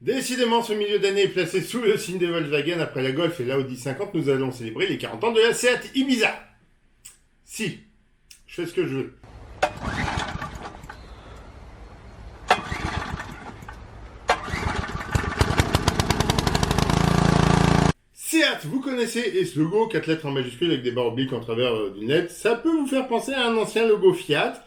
Décidément, ce milieu d'année est placé sous le signe des Volkswagen. Après la Golf et l'Audi 50, nous allons célébrer les 40 ans de la Seat Ibiza. Si, je fais ce que je veux. Seat, vous connaissez, et ce logo, 4 lettres en majuscule avec des barres obliques en travers d'une lettre, ça peut vous faire penser à un ancien logo Fiat,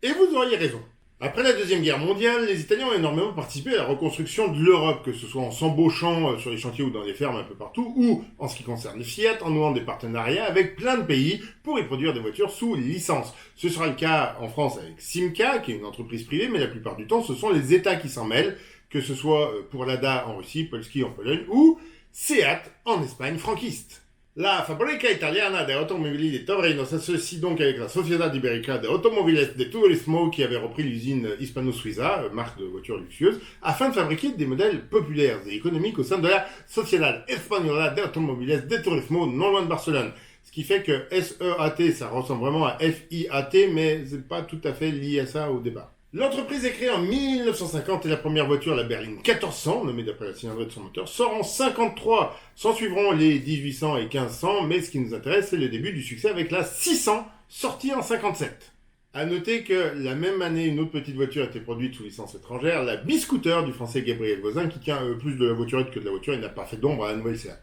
et vous auriez raison. Après la Deuxième Guerre mondiale, les Italiens ont énormément participé à la reconstruction de l'Europe, que ce soit en s'embauchant sur les chantiers ou dans les fermes un peu partout, ou, en ce qui concerne Fiat, en nouant des partenariats avec plein de pays pour y produire des voitures sous licence. Ce sera le cas en France avec Simca, qui est une entreprise privée, mais la plupart du temps, ce sont les États qui s'en mêlent, que ce soit pour Lada en Russie, Polski en Pologne, ou Seat en Espagne franquiste. La Fabbrica Italiana de Automobili de Torino s'associe donc avec la Sociedad Ibérica de Automoviles de Turismo qui avait repris l'usine Hispano-Suiza, marque de voitures luxueuses, afin de fabriquer des modèles populaires et économiques au sein de la Sociedad Española de Automoviles de Turismo, non loin de Barcelone. Ce qui fait que SEAT, ça ressemble vraiment à FIAT, mais c'est pas tout à fait lié à ça au départ. L'entreprise est créée en 1950 et la première voiture, la berline 1400, nommée d'après la cylindrée de son moteur, sort en 53. S'en suivront les 1800 et 1500, mais ce qui nous intéresse, c'est le début du succès avec la 600, sortie en 57. À noter que la même année, une autre petite voiture a été produite sous licence étrangère, la B-Scooter du français Gabriel Voisin, qui tient plus de la voiturette que de la voiture et n'a pas fait d'ombre à la nouvelle Seat.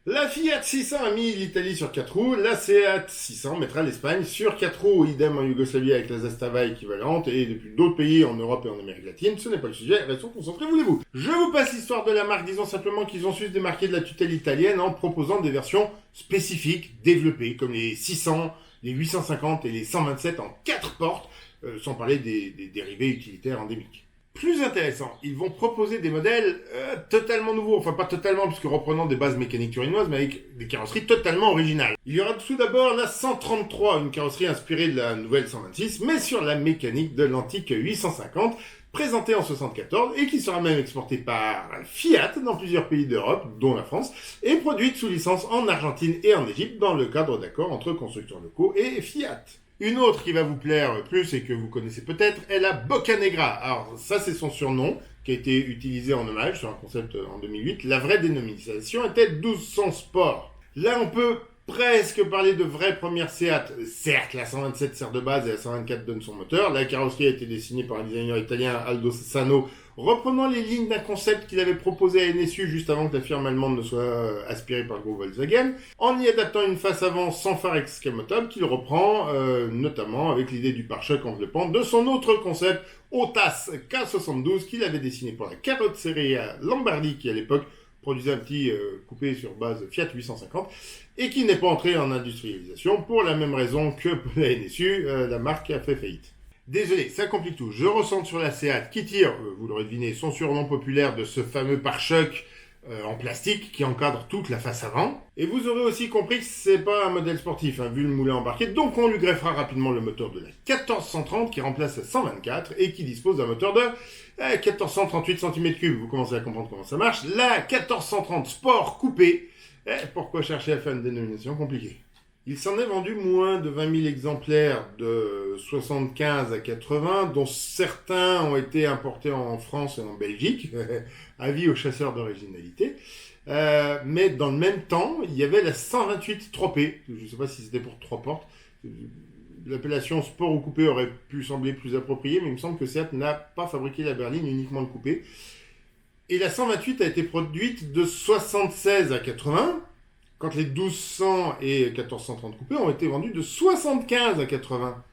La Fiat 600 a mis l'Italie sur 4 roues, la Seat 600 mettra l'Espagne sur 4 roues, idem en Yougoslavie avec la Zastava équivalente, et depuis d'autres pays en Europe et en Amérique latine, ce n'est pas le sujet, restons concentrés, voulez-vous. Je vous passe l'histoire de la marque, disons simplement qu'ils ont su se démarquer de la tutelle italienne en proposant des versions spécifiques, développées, comme les 600, les 850 et les 127 en 4 portes, sans parler des dérivés utilitaires endémiques. Plus intéressant, ils vont proposer des modèles totalement nouveaux, enfin pas totalement puisque reprenant des bases mécaniques turinoises, mais avec des carrosseries totalement originales. Il y aura tout d'abord la 133, une carrosserie inspirée de la nouvelle 126, mais sur la mécanique de l'antique 850, présentée en 74 et qui sera même exportée par Fiat dans plusieurs pays d'Europe, dont la France, et produite sous licence en Argentine et en Égypte dans le cadre d'accords entre constructeurs locaux et Fiat. Une autre qui va vous plaire plus et que vous connaissez peut-être est la Boccanegra. Alors ça c'est son surnom qui a été utilisé en hommage sur un concept en 2008. La vraie dénomination était 1200 Sport. Là on peut presque parler de vraie première Seat. Certes, la 127 sert de base et la 124 donne son moteur. La carrosserie a été dessinée par un designer italien, Aldo Sano, reprenant les lignes d'un concept qu'il avait proposé à NSU juste avant que la firme allemande ne soit aspirée par le groupe Volkswagen, en y adaptant une face avant sans phare escamotable qu'il reprend notamment avec l'idée du pare-choc enveloppant de son autre concept, Autas K72, qu'il avait dessiné pour la carrosserie Lombardi qui à l'époque produisait un petit coupé sur base Fiat 850 et qui n'est pas entré en industrialisation pour la même raison que pour la NSU, la marque a fait faillite. Désolé, ça complique tout. Je ressens sur la Seat qui tire, vous l'aurez deviné, son surnom populaire de ce fameux pare-choc en plastique qui encadre toute la face avant. Et vous aurez aussi compris que c'est pas un modèle sportif, vu le moulin embarqué. Donc on lui greffera rapidement le moteur de la 1430 qui remplace la 124 et qui dispose d'un moteur de 1438 cm3. Vous commencez à comprendre comment ça marche. La 1430 Sport coupé. Pourquoi chercher à faire une dénomination compliquée? Il s'en est vendu moins de 20 000 exemplaires de 75 à 80, dont certains ont été importés en France et en Belgique, avis aux chasseurs d'originalité. Mais dans le même temps, il y avait la 128 3P. Je ne sais pas si c'était pour 3 portes. L'appellation sport ou coupé aurait pu sembler plus appropriée, mais il me semble que Seat n'a pas fabriqué la berline, uniquement le coupé. Et la 128 a été produite de 76 à 80, quand les 1200 et 1430 coupés ont été vendus de 75 à 80.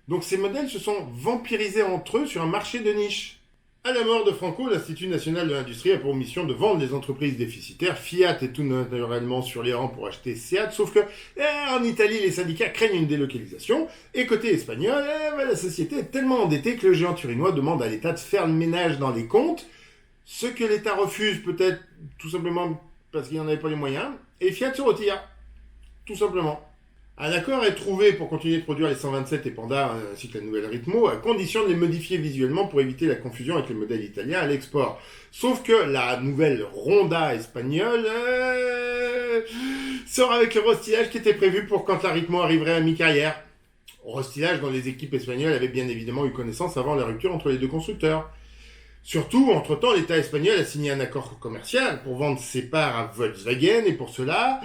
Donc ces modèles se sont vampirisés entre eux sur un marché de niche. À la mort de Franco, l'Institut national de l'industrie a pour mission de vendre les entreprises déficitaires. Fiat est tout naturellement sur les rangs pour acheter Seat, sauf que en Italie, les syndicats craignent une délocalisation. Et côté espagnol, la société est tellement endettée que le géant turinois demande à l'État de faire le ménage dans les comptes, ce que l'État refuse peut-être tout simplement parce qu'il n'en avait pas les moyens, et Fiat se retire, tout simplement. Un accord est trouvé pour continuer de produire les 127 et Panda ainsi que la nouvelle Ritmo, à condition de les modifier visuellement pour éviter la confusion avec les modèles italiens à l'export. Sauf que la nouvelle Ronda espagnole sort avec le restylage qui était prévu pour quand la Ritmo arriverait à mi-carrière. Restylage dont les équipes espagnoles avaient bien évidemment eu connaissance avant la rupture entre les deux constructeurs. Surtout, entre-temps, l'État espagnol a signé un accord commercial pour vendre ses parts à Volkswagen et pour cela,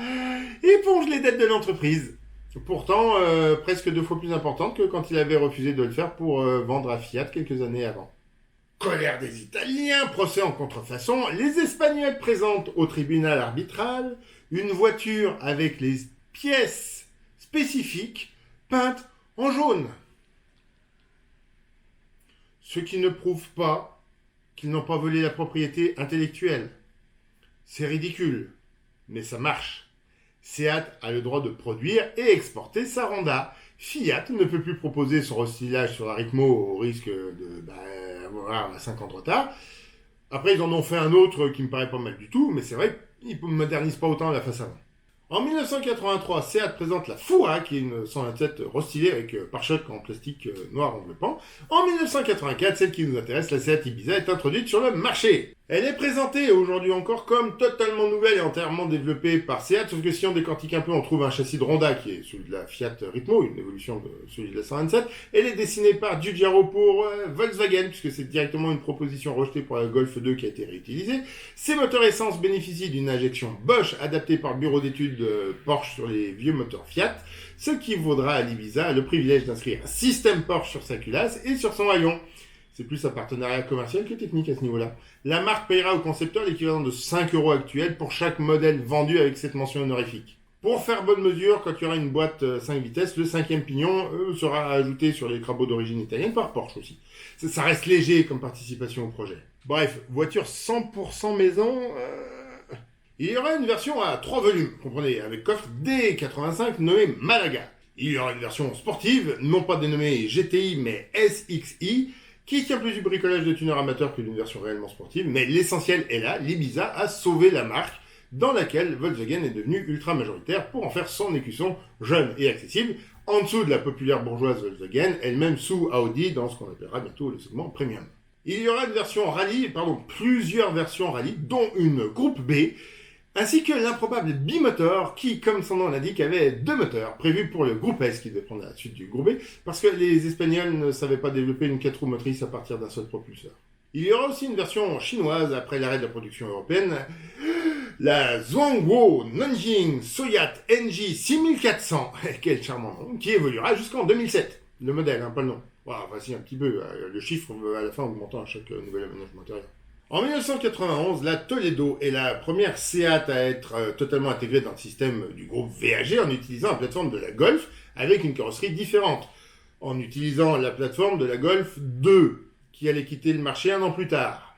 éponge les dettes de l'entreprise. Pourtant, presque 2 fois plus importante que quand il avait refusé de le faire pour vendre à Fiat quelques années avant. Colère des Italiens, procès en contrefaçon, les Espagnols présentent au tribunal arbitral une voiture avec les pièces spécifiques peintes en jaune. Ce qui ne prouve pas qu'ils n'ont pas volé la propriété intellectuelle. C'est ridicule, mais ça marche. Seat a le droit de produire et exporter sa Ronda. Fiat ne peut plus proposer son restylage sur la Ritmo au risque d'avoir 5 ans de retard. Après, ils en ont fait un autre qui me paraît pas mal du tout, mais c'est vrai qu'ils ne modernisent pas autant la face avant. En 1983, Seat présente la Fura, qui est une 127 restylée avec pare-choc en plastique noir enveloppant. En 1984, celle qui nous intéresse, la Seat Ibiza, est introduite sur le marché. Elle est présentée aujourd'hui encore comme totalement nouvelle et entièrement développée par Seat, sauf que si on décortique un peu, on trouve un châssis de Ronda qui est celui de la Fiat Ritmo, une évolution de celui de la 127. Elle est dessinée par Giugiaro pour Volkswagen, puisque c'est directement une proposition rejetée pour la Golf 2 qui a été réutilisée. Ces moteurs essence bénéficient d'une injection Bosch adaptée par le bureau d'études de Porsche sur les vieux moteurs Fiat, ce qui vaudra à l'Ibiza le privilège d'inscrire un système Porsche sur sa culasse et sur son haillon. C'est plus un partenariat commercial que technique à ce niveau-là. La marque payera au concepteur l'équivalent de 5 € actuels pour chaque modèle vendu avec cette mention honorifique. Pour faire bonne mesure, quand il y aura une boîte 5 vitesses, le 5e pignon sera ajouté sur les crabos d'origine italienne par Porsche aussi. Ça reste léger comme participation au projet. Bref, voiture 100% maison... Il y aura une version à 3 volumes, comprenez, avec coffre D85 nommé Malaga. Il y aura une version sportive, non pas dénommée GTI mais SXI, qui tient plus du bricolage de tuner amateur que d'une version réellement sportive, mais l'essentiel est là, l'Ibiza a sauvé la marque, dans laquelle Volkswagen est devenu ultra majoritaire pour en faire son écusson jeune et accessible, en dessous de la populaire bourgeoise Volkswagen, elle-même sous Audi dans ce qu'on appellera bientôt le segment premium. Il y aura plusieurs versions rallye, dont une groupe B, ainsi que l'improbable bimoteur qui, comme son nom l'indique, avait 2 moteurs prévus pour le groupe S qui devait prendre la suite du groupe B, parce que les Espagnols ne savaient pas développer une 4 roues motrices à partir d'un seul propulseur. Il y aura aussi une version chinoise après l'arrêt de la production européenne, la Zhongguo Nanjing Soyat NJ 6400, quel charmant nom, qui évoluera jusqu'en 2007. Le modèle, pas le nom. Voilà, voici un petit peu, le chiffre à la fin augmentant à chaque nouvel aménagement intérieur. En 1991, la Toledo est la première Seat à être totalement intégrée dans le système du groupe VAG en utilisant la plateforme de la Golf avec une carrosserie différente, en utilisant la plateforme de la Golf 2 qui allait quitter le marché 1 an plus tard.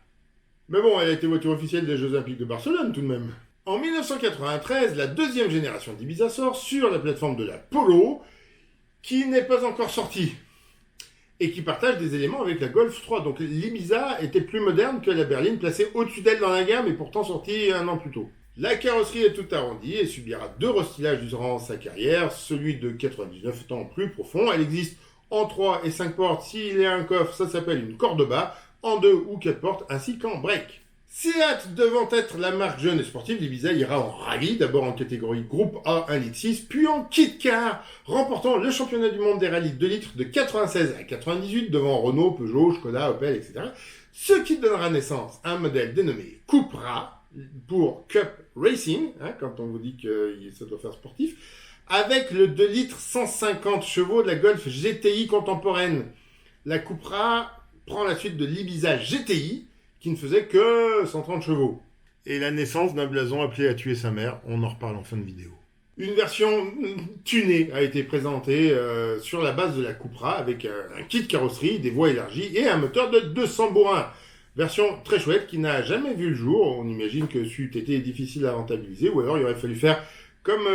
Mais bon, elle a été voiture officielle des Jeux Olympiques de Barcelone tout de même. En 1993, la deuxième génération d'Ibiza sort sur la plateforme de la Polo qui n'est pas encore sortie et qui partage des éléments avec la Golf 3. Donc l'Ibiza était plus moderne que la berline, placée au-dessus d'elle dans la gamme et pourtant sortie 1 an plus tôt. La carrosserie est toute arrondie et subira 2 restylages durant sa carrière, celui de 99 étant plus profond. Elle existe en 3 et 5 portes. S'il y a un coffre, ça s'appelle une cordoba, en 2 ou 4 portes, ainsi qu'en break. Seat devant être la marque jeune et sportive, l'Ibiza ira en rallye, d'abord en catégorie groupe A 1,6 litre, puis en kit car, remportant le championnat du monde des rallyes 2 litres de 96 à 98 devant Renault, Peugeot, Skoda, Opel, etc. Ce qui donnera naissance à un modèle dénommé Cupra pour Cup Racing, quand on vous dit que ça doit faire sportif, avec le 2 litres 150 chevaux de la Golf GTI contemporaine. La Cupra prend la suite de l'Ibiza GTI, qui ne faisait que 130 chevaux. Et la naissance d'un blason appelé à tuer sa mère, on en reparle en fin de vidéo. Une version tunée a été présentée sur la base de la Cupra, avec un kit carrosserie, des voies élargies et un moteur de 200 bourrins. Version très chouette qui n'a jamais vu le jour, on imagine que c'eût été difficile à rentabiliser, ou alors il aurait fallu faire comme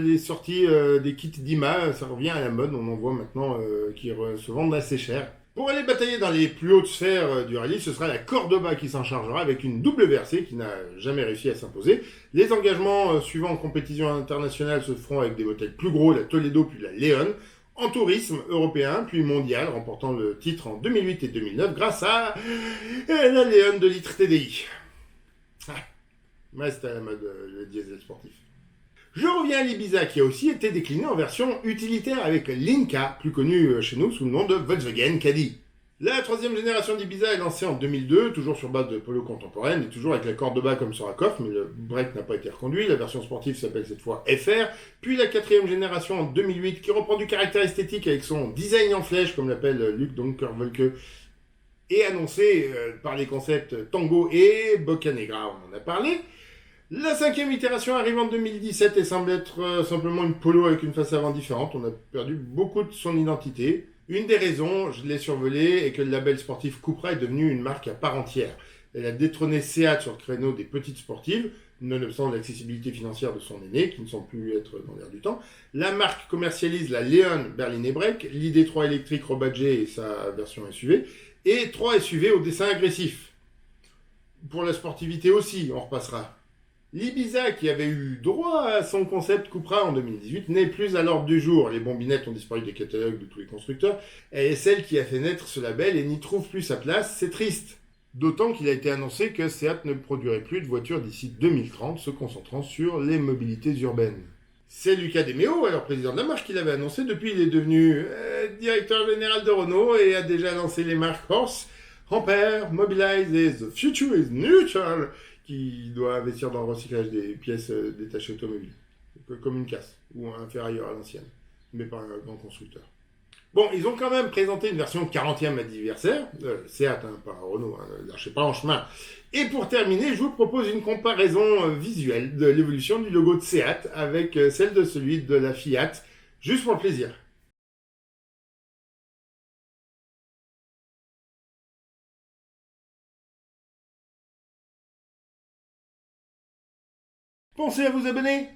les sorties des kits d'IMA, ça revient à la mode, on en voit maintenant qui se vendent assez cher. Pour aller batailler dans les plus hautes sphères du rallye, ce sera la Cordoba qui s'en chargera avec une WRC qui n'a jamais réussi à s'imposer. Les engagements suivants en compétition internationale se feront avec des modèles plus gros, la Toledo puis la Leon, en tourisme européen puis mondial, remportant le titre en 2008 et 2009 grâce à la Leon 2 litres TDI. C'était à la mode le diesel sportif. Je reviens à l'Ibiza qui a aussi été décliné en version utilitaire avec l'Inca, plus connu chez nous sous le nom de Volkswagen Caddy. La troisième génération d'Ibiza est lancée en 2002, toujours sur base de polo contemporaine, et toujours avec la corde de bas comme sur la coffre, mais le break n'a pas été reconduit. La version sportive s'appelle cette fois FR. Puis la quatrième génération en 2008, qui reprend du caractère esthétique avec son design en flèche, comme l'appelle Luc Donker-Volke, et annoncé par les concepts Tango et Boccanegra, on en a parlé. La cinquième itération arrive en 2017 et semble être simplement une polo avec une face avant différente. On a perdu beaucoup de son identité. Une des raisons, je l'ai survolé, est que le label sportif Cupra est devenu une marque à part entière. Elle a détrôné Seat sur le créneau des petites sportives, nonobstant l'accessibilité financière de son aîné, qui ne semble plus être dans l'air du temps. La marque commercialise la Leon Berliner Break, l'ID3 électrique rebadgé et sa version SUV, et 3 SUV au dessin agressif. Pour la sportivité aussi, on repassera. L'Ibiza, qui avait eu droit à son concept Cupra en 2018, n'est plus à l'ordre du jour. Les bombinettes ont disparu des catalogues de tous les constructeurs. Elle est celle qui a fait naître ce label et n'y trouve plus sa place. C'est triste. D'autant qu'il a été annoncé que Seat ne produirait plus de voitures d'ici 2030, se concentrant sur les mobilités urbaines. C'est Luca De Meo, alors président de la marque, qui l'avait annoncé. Depuis, il est devenu directeur général de Renault et a déjà lancé les marques Horse, Ampere, Mobilize et The Future is Neutral, qui doit investir dans le recyclage des pièces détachées automobiles, comme une casse ou un ferrailleur à l'ancienne, mais pas un grand constructeur. Bon, ils ont quand même présenté une version 40e anniversaire, Seat, pas Renault, lâchez pas en chemin. Et pour terminer, je vous propose une comparaison visuelle de l'évolution du logo de Seat avec celle de celui de la Fiat, juste pour le plaisir. Pensez à vous abonner!